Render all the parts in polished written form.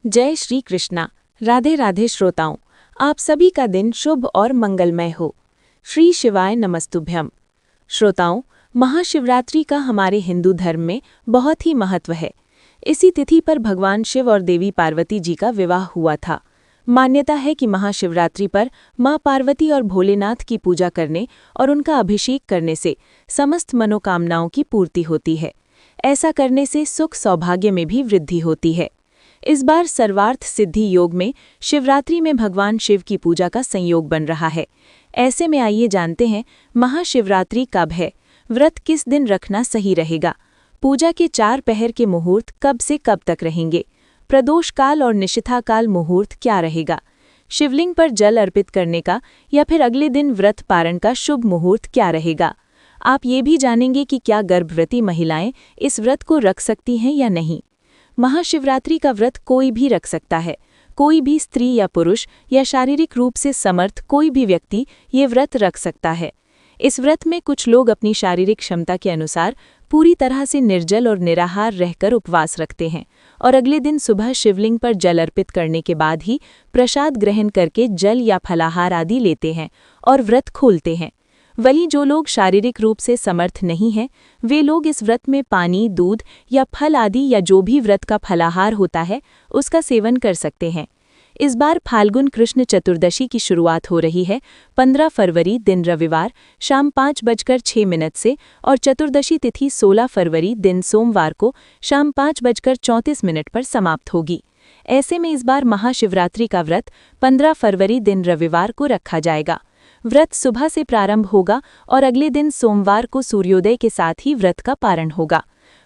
जय श्री कृष्णा। राधे राधे श्रोताओं, आप सभी का दिन शुभ और मंगलमय हो। श्री शिवाय नमस्तुभ्यम। श्रोताओं, महाशिवरात्रि का हमारे हिंदू धर्म में बहुत ही महत्व है। इसी तिथि पर भगवान शिव और देवी पार्वती जी का विवाह हुआ था। मान्यता है कि महाशिवरात्रि पर मां पार्वती और भोलेनाथ की पूजा करने और उनका अभिषेक करने से समस्त मनोकामनाओं की पूर्ति होती है। ऐसा करने से सुख सौभाग्य में भी वृद्धि होती है। इस बार सर्वार्थ सिद्धि योग में शिवरात्रि में भगवान शिव की पूजा का संयोग बन रहा है। ऐसे में आइए जानते हैं महाशिवरात्रि कब है, व्रत किस दिन रखना सही रहेगा, पूजा के 4 पहर के मुहूर्त कब से कब तक रहेंगे, प्रदोष काल और निशिथा काल मुहूर्त क्या रहेगा, शिवलिंग पर जल अर्पित करने का या फिर अगले दिन व्रत पारण का शुभ मुहूर्त क्या रहेगा। आप ये भी जानेंगे कि क्या गर्भवती महिलाएं इस व्रत को रख सकती हैं या नहीं। महाशिवरात्रि का व्रत कोई भी रख सकता है। कोई भी स्त्री या पुरुष या शारीरिक रूप से समर्थ कोई भी व्यक्ति ये व्रत रख सकता है। इस व्रत में कुछ लोग अपनी शारीरिक क्षमता के अनुसार पूरी तरह से निर्जल और निराहार रहकर उपवास रखते हैं और अगले दिन सुबह शिवलिंग पर जल अर्पित करने के बाद ही प्रसाद ग्रहण करके जल या फलाहार आदि लेते हैं और व्रत खोलते हैं। वहीं जो लोग शारीरिक रूप से समर्थ नहीं हैं, वे लोग इस व्रत में पानी, दूध या फल आदि या जो भी व्रत का फलाहार होता है उसका सेवन कर सकते हैं। इस बार फाल्गुन कृष्ण चतुर्दशी की शुरुआत हो रही है 15 फरवरी दिन रविवार शाम 5:06 से और चतुर्दशी तिथि 16 फरवरी दिन सोमवार को शाम 5:34 पर समाप्त होगी। ऐसे में इस बार महाशिवरात्रि का व्रत 15 फरवरी दिन रविवार को रखा जाएगा। व्रत सुबह से प्रारंभ होगा और अगले दिन सोमवार को सूर्योदय के साथ ही व्रत का पारण होगा।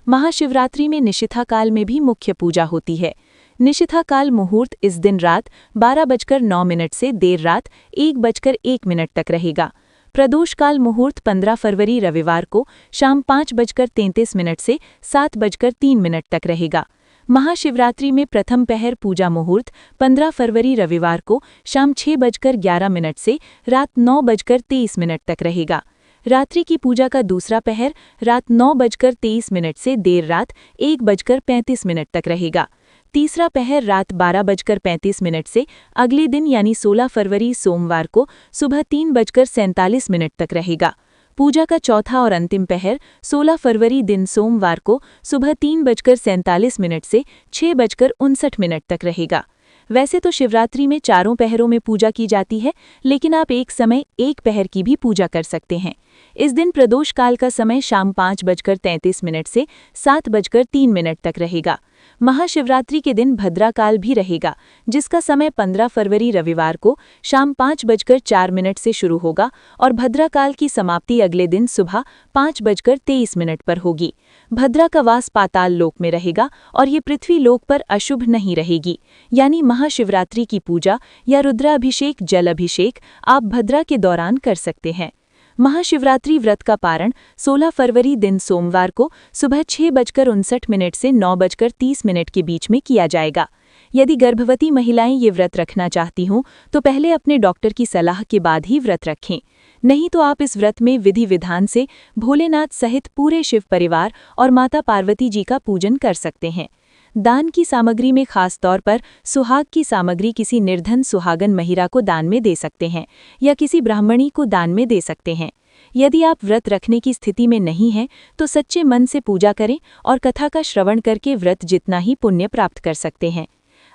महाशिवरात्रि में निशिथा काल में भी मुख्य पूजा होती है। निशिथा काल मुहूर्त इस दिन रात 12:09 से देर रात 1:01 तक रहेगा। प्रदोष काल मुहूर्त 15 फरवरी रविवार को शाम 5:33 से 7:03 तक रहेगा। महाशिवरात्रि में प्रथम पहर पूजा मुहूर्त 15 फरवरी रविवार को शाम 6:11 से रात 9:23 तक रहेगा। रात्रि की पूजा का दूसरा पहर रात 9:23 से देर रात 1:35 तक रहेगा। तीसरा पहर रात 12:35 से अगले दिन यानी 16 फरवरी सोमवार को सुबह 3:47 तक रहेगा। पूजा का चौथा और अंतिम पहर 16 फरवरी दिन सोमवार को सुबह 3:47 से 6:59 तक रहेगा। वैसे तो शिवरात्रि में चारों पहरों में पूजा की जाती है, लेकिन आप एक समय एक पहर की भी पूजा कर सकते हैं। इस दिन प्रदोष काल का समय शाम 5:33 से 7:03 तक रहेगा। महाशिवरात्रि के दिन भद्रा काल भी रहेगा, जिसका समय 15 फरवरी रविवार को शाम 5:04 से शुरू होगा और भद्रा काल की समाप्ति अगले दिन सुबह 5:23 पर होगी। भद्रा का वास पाताल लोक में रहेगा और ये पृथ्वी लोक पर अशुभ नहीं रहेगी। यानी महाशिवरात्रि की पूजा या रुद्राभिषेक जल अभिषेक आप भद्रा के दौरान कर सकते हैं। महाशिवरात्रि व्रत का पारण 16 फरवरी दिन सोमवार को सुबह 6:59 से 9:30 के बीच में किया जाएगा। यदि गर्भवती महिलाएं ये व्रत रखना चाहती हों तो पहले अपने डॉक्टर की सलाह के बाद ही व्रत रखें। नहीं तो आप इस व्रत में विधि विधान से भोलेनाथ सहित पूरे शिव परिवार और माता पार्वती जी का पूजन कर सकते हैं। दान की सामग्री में खास तौर पर सुहाग की सामग्री किसी निर्धन सुहागन महिला को दान में दे सकते हैं या किसी ब्राह्मणी को दान में दे सकते हैं। यदि आप व्रत रखने की स्थिति में नहीं हैं तो सच्चे मन से पूजा करें और कथा का श्रवण करके व्रत जितना ही पुण्य प्राप्त कर सकते हैं।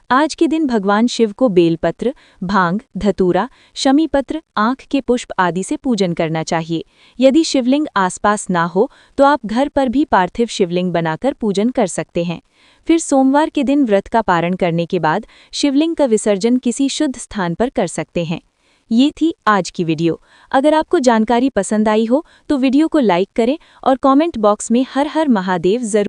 आज के दिन भगवान शिव को बेलपत्र, भांग, धतूरा, शमीपत्र, आँख के पुष्प आदि से पूजन करना चाहिए। यदि शिवलिंग आसपास ना हो तो आप घर पर भी पार्थिव शिवलिंग बनाकर पूजन कर सकते हैं। फिर सोमवार के दिन व्रत का पारण करने के बाद शिवलिंग का विसर्जन किसी शुद्ध स्थान पर कर सकते हैं। ये थी आज की वीडियो। अगर आपको जानकारी पसंद आई हो तो वीडियो को लाइक करें और कमेंट बॉक्स में हर हर महादेव जरूर